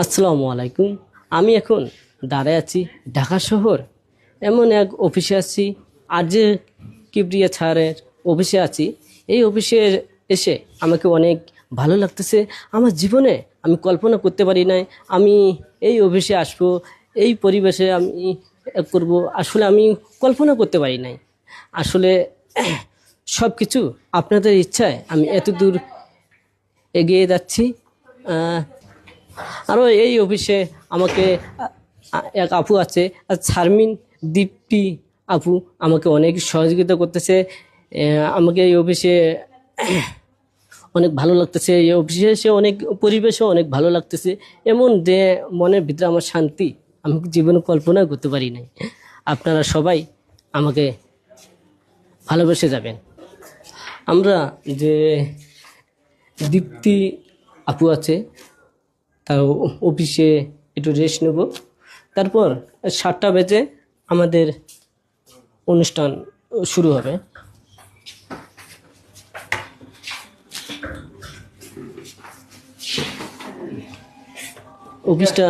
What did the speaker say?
আসসালামু আলাইকুম। আমি এখন দাঁড়ায় আছি ঢাকা শহর এমন এক অফিসে আছি। আর যে কিবরিয়া স্যারের অফিসে আছি, এই অফিসে এসে আমাকে অনেক ভালো লাগতেছে। আমার জীবনে আমি কল্পনা করতে পারি নাই আমি এই অফিসে আসবো, এই পরিবেশে আমি করব। আসলে আমি কল্পনা করতে পারি নাই। আসলে সব কিছু আপনাদের ইচ্ছায় আমি এত দূর এগিয়ে যাচ্ছি। আরও এই অফিসে আমাকে এক আপু আছে, আর শারমিন দীপ্তি আপু আমাকে অনেক সহযোগিতা করতেছে। আমাকে এই অফিসে অনেক ভালো লাগতেছে। এই অফিসে এসে অনেক পরিবেশও অনেক ভালো লাগতেছে। এমন যে মনের ভিতরে আমার শান্তি আমি জীবনে কল্পনা করতে পারি নাই। আপনারা সবাই আমাকে ভালোবেসে যাবেন। আমরা যে দীপ্তি আপু আছে, তার অফিসে একটু রেস্ট নেব, তারপর 7টা বেজে আমাদের অনুষ্ঠান শুরু হবে। অফিসটা